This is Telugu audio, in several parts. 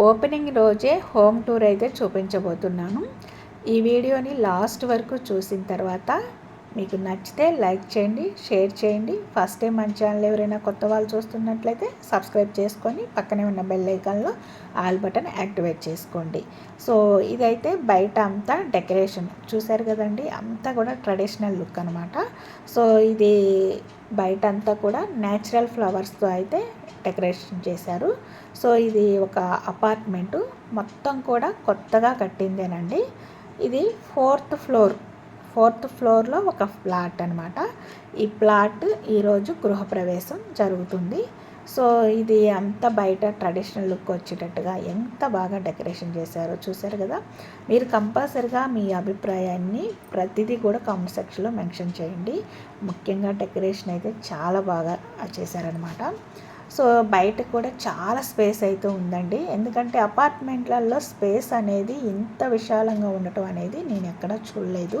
ఓపెనింగ్ రోజే హోమ్ టూర్ అయితే చూపించబోతున్నాను. ఈ వీడియోని లాస్ట్ వరకు చూసిన తర్వాత మీకు నచ్చితే లైక్ చేయండి, షేర్ చేయండి. ఫస్ట్ టైం మన ఛానల్ ఎవరైనా కొత్త వాళ్ళు చూస్తున్నట్లయితే సబ్స్క్రైబ్ చేసుకొని పక్కనే ఉన్న బెల్ ఐకాన్లో ఆల్ బటన్ యాక్టివేట్ చేసుకోండి. సో ఇదైతే బయట అంతా డెకరేషన్ చూసారు కదండి, అంతా కూడా ట్రెడిషనల్ లుక్ అనమాట. సో ఇది బయట అంతా కూడా న్యాచురల్ ఫ్లవర్స్తో అయితే డెకరేషన్ చేశారు. సో ఇది ఒక అపార్ట్మెంటు, మొత్తం కూడా కొత్తగా కట్టిందేనండి. ఇది ఫోర్త్ ఫ్లోర్లో ఒక ఫ్లాట్ అనమాట. ఈ ఫ్లాట్ ఈరోజు గృహప్రవేశం జరుగుతుంది. సో ఇది అంత బయట ట్రెడిషనల్ లుక్ వచ్చేటట్టుగా ఎంత బాగా డెకరేషన్ చేశారో చూసారు కదా. మీరు కంపల్సరిగా మీ అభిప్రాయాన్ని ప్రతిదీ కూడా కామెంట్ సెక్షన్లో మెన్షన్ చేయండి. ముఖ్యంగా డెకరేషన్ అయితే చాలా బాగా చేశారనమాట. సో బయట కూడా చాలా స్పేస్ అయితే ఉందండి. ఎందుకంటే అపార్ట్మెంట్లలో స్పేస్ అనేది ఇంత విశాలంగా ఉండటం అనేది నేను ఎక్కడా చూడలేదు.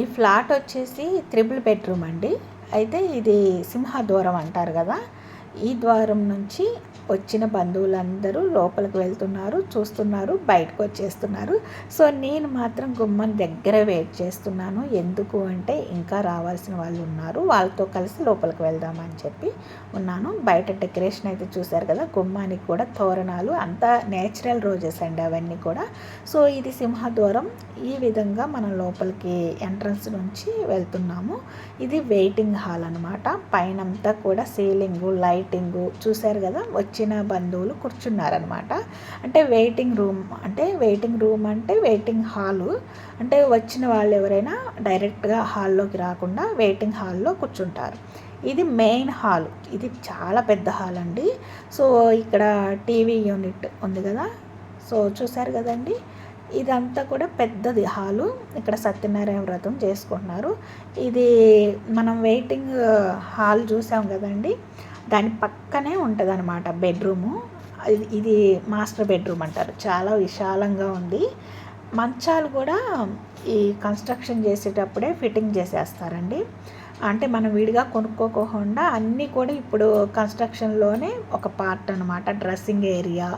ఈ ఫ్లాట్ వచ్చేసి 3 బెడ్రూమ్ అండి. అయితే ఇది సింహద్వారం అంటారు కదా, ఈ ద్వారం నుంచి వచ్చిన బంధువులందరూ లోపలికి వెళ్తున్నారు, చూస్తున్నారు, బయటకు వచ్చేస్తున్నారు. సో నేను మాత్రం గుమ్మం దగ్గర వెయిట్ చేస్తున్నాను. ఎందుకు అంటే ఇంకా రావాల్సిన వాళ్ళు ఉన్నారు, వాళ్ళతో కలిసి లోపలికి వెళ్దామని చెప్పి ఉన్నాను. బయట డెకరేషన్ అయితే చూశారు కదా, గుమ్మానికి కూడా తోరణాలు అంతా నేచురల్ రోజెస్ అండి అవన్నీ కూడా. సో ఇది సింహద్వారం. ఈ విధంగా మనం లోపలికి ఎంట్రన్స్ నుంచి వెళ్తున్నాము. ఇది వెయిటింగ్ హాల్ అనమాట. పైనంతా కూడా సీలింగు, లైటింగు చూశారు కదా. వచ్చిన బంధువులు కూర్చున్నారనమాట. అంటే వెయిటింగ్ రూమ్ అంటే వెయిటింగ్ హాలు. అంటే వచ్చిన వాళ్ళు ఎవరైనా డైరెక్ట్గా హాల్లోకి రాకుండా వెయిటింగ్ హాల్లో కూర్చుంటారు. ఇది మెయిన్ హాల్. ఇది చాలా పెద్ద హాల్ అండి. సో ఇక్కడ టీవీ యూనిట్ ఉంది కదా, సో చూశారు కదండి. ఇదంతా కూడా పెద్దది హాలు. ఇక్కడ సత్యనారాయణ వ్రతం చేసుకుంటున్నారు. ఇది మనం వెయిటింగ్ హాల్ చూసాం కదండి, దాని పక్కనే ఉంటుంది అనమాట బెడ్రూము. ఇది మాస్టర్ బెడ్రూమ్ అంటారు. చాలా విశాలంగా ఉంది. మంచాలు కూడా ఈ కన్స్ట్రక్షన్ చేసేటప్పుడే ఫిట్టింగ్ చేసేస్తారండి. అంటే మనం విడిగా కొనుక్కోకుండా అన్నీ కూడా ఇప్పుడు కన్స్ట్రక్షన్లోనే ఒక పార్ట్ అనమాట. డ్రెస్సింగ్ ఏరియా,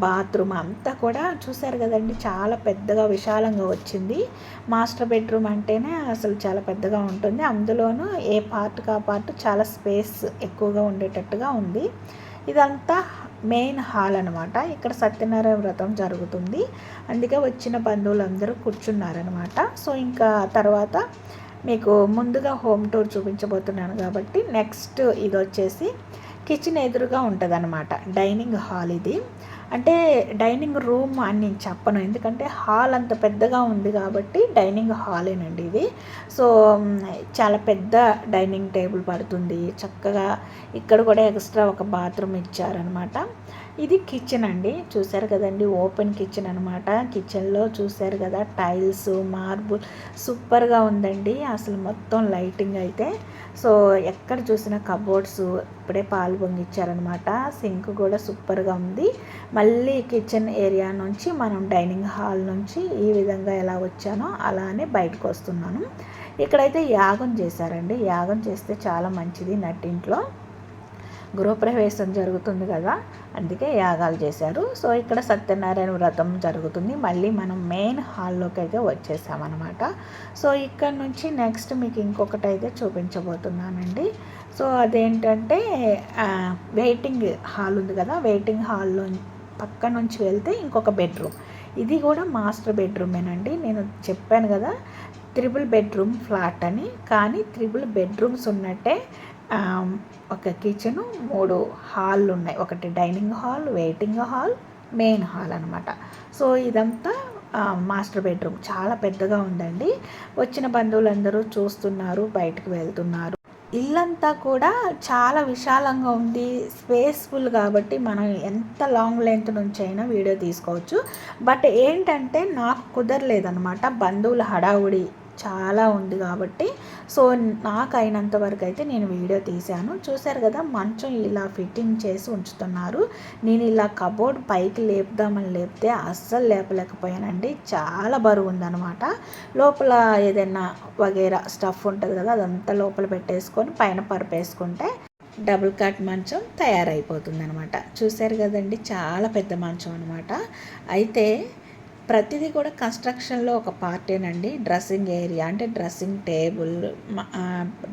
బాత్రూమ్ అంతా కూడా చూశారు కదండి, చాలా పెద్దగా విశాలంగా వచ్చింది. మాస్టర్ బెడ్రూమ్ అంటేనే అసలు చాలా పెద్దగా ఉంటుంది. అందులోనూ ఏ పార్ట్కి ఆ పార్ట్ చాలా స్పేస్ ఎక్కువగా ఉండేటట్టుగా ఉంది. ఇదంతా మెయిన్ హాల్ అనమాట. ఇక్కడ సత్యనారాయణ వ్రతం జరుగుతుంది, అందుకే వచ్చిన బంధువులందరూ కూర్చున్నారనమాట. సో ఇంకా తర్వాత మీకు ముందుగా హోమ్ టూర్ చూపించబోతున్నాను కాబట్టి నెక్స్ట్ ఇది వచ్చేసి కిచెన్ ఎదురుగా ఉంటుంది అనమాట. డైనింగ్ హాల్ ఇది. అంటే డైనింగ్ రూమ్ అని నేను చెప్పను, ఎందుకంటే హాల్ అంత పెద్దగా ఉంది కాబట్టి డైనింగ్ హాలేనండి ఇది. సో చాలా పెద్ద డైనింగ్ టేబుల్ పడుతుంది చక్కగా. ఇక్కడ కూడా ఎక్స్ట్రా ఒక బాత్రూమ్ ఇచ్చారనమాట. ఇది కిచెన్ అండి. చూశారు కదండి, ఓపెన్ కిచెన్ అనమాట. కిచెన్లో చూశారు కదా టైల్స్, మార్బుల్ సూపర్గా ఉందండి అసలు. మొత్తం లైటింగ్ అయితే సో ఎక్కడ చూసినా కబోర్డ్స్ ఇప్పుడే పాలు పొంగిచ్చారనమాట. సింక్ కూడా సూపర్గా ఉంది. మళ్ళీ కిచెన్ ఏరియా నుంచి మనం డైనింగ్ హాల్ నుంచి ఈ విధంగా ఎలా వచ్చానో అలానే బయటకు వస్తున్నాను. ఇక్కడైతే యాగం చేశారండి. యాగం చేస్తే చాలా మంచిది. నట్టింట్లో గృహప్రవేశం జరుగుతుంది కదా, అందుకే యాగాలు చేశారు. సో ఇక్కడ సత్యనారాయణ వ్రతం జరుగుతుంది. మళ్ళీ మనం మెయిన్ హాల్లోకి అయితే వచ్చేసామన్నమాట. సో ఇక్కడ నుంచి నెక్స్ట్ మీకు ఇంకొకటి అయితే చూపించబోతున్నానండి. సో అదేంటంటే వెయిటింగ్ హాల్ ఉంది కదా, వెయిటింగ్ హాల్లో పక్క నుంచి వెళ్తే ఇంకొక బెడ్రూమ్. ఇది కూడా మాస్టర్ బెడ్రూమేనండి. నేను చెప్పాను కదా 3 బెడ్రూమ్ ఫ్లాట్ అని, కానీ 3 బెడ్రూమ్స్ ఉన్నట్టే ఒక కిచెను, 3 హాళ్ళు ఉన్నాయి. ఒకటి dining hall, waiting hall, main hall అనమాట. సో ఇదంతా మాస్టర్ బెడ్రూమ్. చాలా పెద్దగా ఉందండి. వచ్చిన బంధువులందరూ చూస్తున్నారు, బయటకు వెళ్తున్నారు. ఇల్లంతా కూడా చాలా విశాలంగా ఉంది, స్పేస్ఫుల్ కాబట్టి మనం ఎంత లాంగ్ లెంత్ నుంచి అయినా వీడియో తీసుకోవచ్చు. బట్ ఏంటంటే నాకు కుదరలేదనమాట, బంధువుల హడావుడి చాలా ఉంది కాబట్టి. సో నాకు అయినంత వరకు అయితే నేను వీడియో తీశాను. చూశారు కదా, మంచం ఇలా ఫిట్టింగ్ చేసి ఉంచుతున్నారు. నేను ఇలా కబోర్డ్ పైకి లేపుదామని లేపితే అస్సలు లేపలేకపోయానండి. చాలా బరువు ఉందన్నమాట. లోపల ఏదైనా వగేరా స్టఫ్ ఉంటుంది కదా, అదంతా లోపల పెట్టేసుకొని పైన పరుపు వేసుకుంటే డబుల్ కాట్ మంచం తయారైపోతుంది అనమాట. చూశారు కదండి, చాలా పెద్ద మంచం అనమాట. అయితే ప్రతిదీ కూడా కన్స్ట్రక్షన్లో ఒక పార్టేనండి. డ్రెస్సింగ్ ఏరియా అంటే డ్రెస్సింగ్ టేబుల్,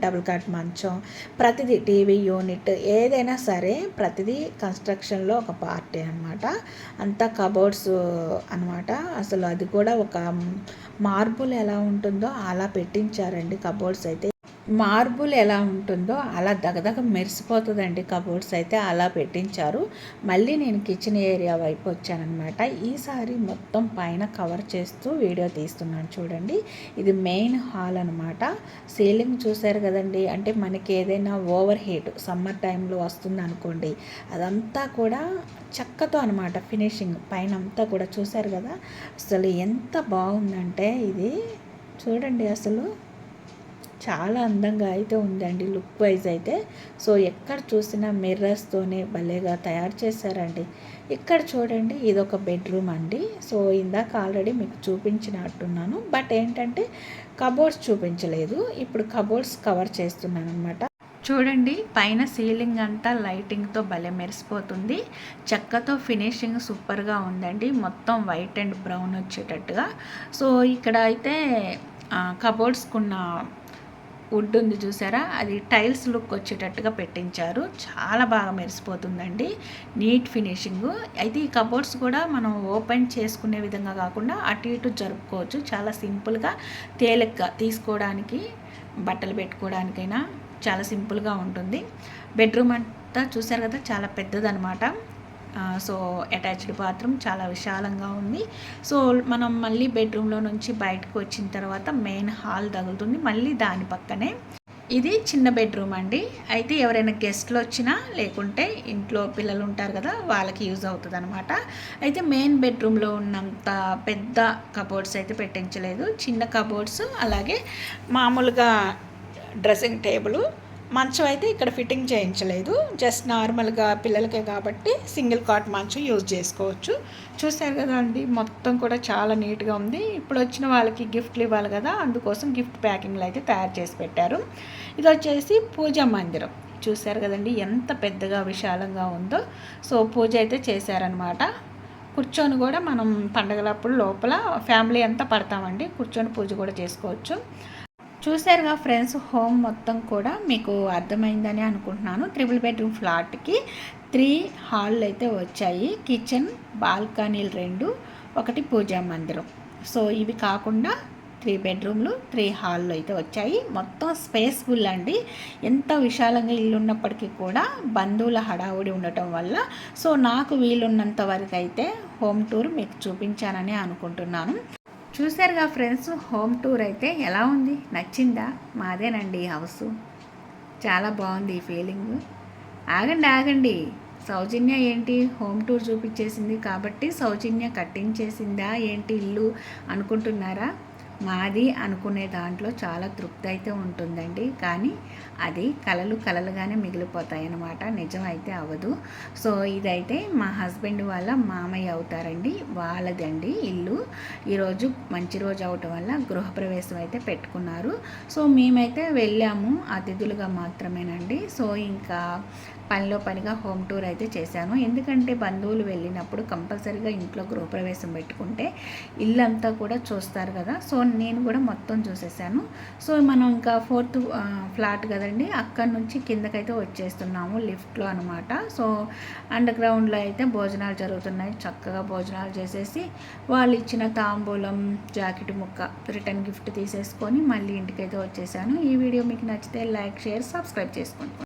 డబుల్ కాట్ మంచం, ప్రతిదీ టీవీ యూనిట్ ఏదైనా సరే ప్రతిదీ కన్స్ట్రక్షన్లో ఒక పార్టే అనమాట. అంతా కబోర్డ్స్ అనమాట. అసలు అది కూడా ఒక మార్బుల్ ఎలా ఉంటుందో అలా పెట్టించారండి కబోర్డ్స్ అయితే. మార్బుల్ ఎలా ఉంటుందో అలా దగదగ మెరిసిపోతుందండి కబోర్డ్స్ అయితే, అలా పెట్టించారు. మళ్ళీ నేను కిచెన్ ఏరియా వైపు వచ్చానమాట. ఈసారి మొత్తం పైన కవర్ చేస్తూ వీడియో తీస్తున్నాను చూడండి. ఇది మెయిన్ హాల్ అనమాట. సీలింగ్ చూసారు కదండి, అంటే మనకి ఏదైనా ఓవర్ హీట్ సమ్మర్ టైంలో వస్తుంది అనుకోండి, అదంతా కూడా చెక్కతో అనమాట ఫినిషింగ్ పైన అంతా కూడా. చూసారు కదా, అసలు ఎంత బాగుందంటే ఇది చూడండి, అసలు చాలా అందంగా అయితే ఉందండి లుక్ వైజ్ అయితే. సో ఎక్కడ చూసినా మిర్రర్స్తోనే భలేగా తయారు చేశారండి. ఇక్కడ చూడండి, ఇదొక బెడ్రూమ్ అండి. సో ఇందాక ఆల్రెడీ మీకు చూపించినట్టున్నాను, బట్ ఏంటంటే కబోర్డ్స్ చూపించలేదు. ఇప్పుడు కబోర్డ్స్ కవర్ చేస్తున్నాను అనమాట. చూడండి, పైన సీలింగ్ అంతా లైటింగ్తో భలే మెరిసిపోతుంది. చెక్కతో ఫినిషింగ్ సూపర్గా ఉందండి, మొత్తం వైట్ అండ్ బ్రౌన్ వచ్చేటట్టుగా. సో ఇక్కడ అయితే కబోర్డ్స్కున్న వుడ్ ఉంది చూసారా, అది టైల్స్ లుక్ వచ్చేటట్టుగా పెట్టించారు. చాలా బాగా మెరిసిపోతుందండి, నీట్ ఫినిషింగ్. అయితే ఈ కబోర్డ్స్ కూడా మనం ఓపెన్ చేసుకునే విధంగా కాకుండా అటు ఇటు జరుపుకోవచ్చు. చాలా సింపుల్గా తేలిగ్గా తీసుకోవడానికి, బట్టలు పెట్టుకోవడానికైనా చాలా సింపుల్గా ఉంటుంది. బెడ్రూమ్ అంతా చూసారు కదా, చాలా పెద్దదనమాట. సో అటాచ్డ్ బాత్రూమ్ చాలా విశాలంగా ఉంది. సో మనం మళ్ళీ బెడ్రూమ్లో నుంచి బయటకు వచ్చిన తర్వాత మెయిన్ హాల్ తగులుతుంది. మళ్ళీ దాని పక్కనే ఇది చిన్న బెడ్రూమ్ అండి. అయితే ఎవరైనా గెస్ట్లు వచ్చినా లేకుంటే ఇంట్లో పిల్లలు ఉంటారు కదా, వాళ్ళకి యూజ్ అవుతుంది అనమాట. అయితే మెయిన్ బెడ్రూమ్లో ఉన్నంత పెద్ద కబోర్డ్స్ అయితే పెట్టించలేదు, చిన్న కబోర్డ్స్, అలాగే మామూలుగా డ్రెస్సింగ్ టేబుల్, మంచం అయితే ఇక్కడ ఫిట్టింగ్ చేయించలేదు. జస్ట్ నార్మల్గా పిల్లలకే కాబట్టి సింగిల్ కాట్ మంచం యూజ్ చేసుకోవచ్చు. చూసారు కదా అండి, మొత్తం కూడా చాలా నీట్గా ఉంది. ఇప్పుడు వచ్చిన వాళ్ళకి గిఫ్ట్లు ఇవ్వాలి కదా, అందుకోసం గిఫ్ట్ ప్యాకింగ్లు అయితే తయారు చేసి పెట్టారు. ఇది వచ్చేసి పూజా మందిరం. చూసారు కదండి ఎంత పెద్దగా విశాలంగా ఉందో. సో పూజ అయితే చేశారనమాట. కూర్చొని కూడా మనం పండగలప్పుడు లోపల ఫ్యామిలీ అంతా పడతామండి, కూర్చొని పూజ కూడా చేసుకోవచ్చు. చూసారుగా ఫ్రెండ్స్, హోమ్ మొత్తం కూడా మీకు అర్థమైందని అనుకుంటున్నాను. 3 బెడ్రూమ్ ఫ్లాట్కి 3 హాళ్ళు అయితే వచ్చాయి. కిచెన్, బాల్కనీలు 2, ఒకటి పూజా మందిరం. సో ఇవి కాకుండా 3 బెడ్రూమ్లు, 3 హాళ్ళు అయితే వచ్చాయి. మొత్తం స్పేస్ఫుల్ అండి. ఎంత విశాలంగా ఇల్లు ఉన్నప్పటికీ కూడా బంధువుల హడావుడి ఉండటం వల్ల సో నాకు వీలున్నంత వరకు అయితే హోమ్ టూర్ మీకు చూపించానని అనుకుంటున్నాను. చూసారుగా ఫ్రెండ్స్, హోమ్ టూర్ అయితే ఎలా ఉంది, నచ్చిందా? మాదేనండి హౌస్, చాలా బాగుంది ఈ ఫీలింగ్. ఆగండి, సౌజన్య ఏంటి హోమ్ టూర్ చూపించేసింది కాబట్టి సౌజన్య కట్టించేసిందా ఏంటి ఇల్లు అనుకుంటున్నారా? మాది అనుకునే దాంట్లో చాలా తృప్తి అయితే ఉంటుందండి, కానీ అది కలలుగానే మిగిలిపోతాయి అన్నమాట, నిజం అయితే అవ్వదు. సో ఇదైతే మా హస్బెండ్ వాళ్ళ మామయ్య అవుతారండి, వాళ్ళదండి ఇల్లు. ఈరోజు మంచి రోజు అవటం వల్ల గృహప్రవేశం అయితే పెట్టుకున్నారు. సో మేమైతే వెళ్ళాము అతిథులుగా మాత్రమేనండి. సో ఇంకా పనిగా హోమ్ టూర్ అయితే చేశాను. ఎందుకంటే బంధువులు వెళ్ళినప్పుడు కంపల్సరీగా ఇంట్లో గృహప్రవేశం పెట్టుకుంటే ఇల్లంతా కూడా చూస్తారు కదా. సో నేను కూడా మొత్తం చూసేసాను. సో మనం ఇంకా 4th ఫ్లాట్ కదండి, అక్కడి నుంచి కిందకైతే వచ్చేస్తున్నాము లిఫ్ట్లో అనమాట. సో అండర్ గ్రౌండ్లో అయితే భోజనాలు జరుగుతున్నాయి. చక్కగా భోజనాలు చేసేసి వాళ్ళు ఇచ్చిన తాంబూలం, జాకెట్ ముక్క, రిటర్న్ గిఫ్ట్ తీసేసుకొని మళ్ళీ ఇంటికైతే వచ్చేసాను. ఈ వీడియో మీకు నచ్చితే లైక్, షేర్, సబ్స్క్రైబ్ చేసుకోండి.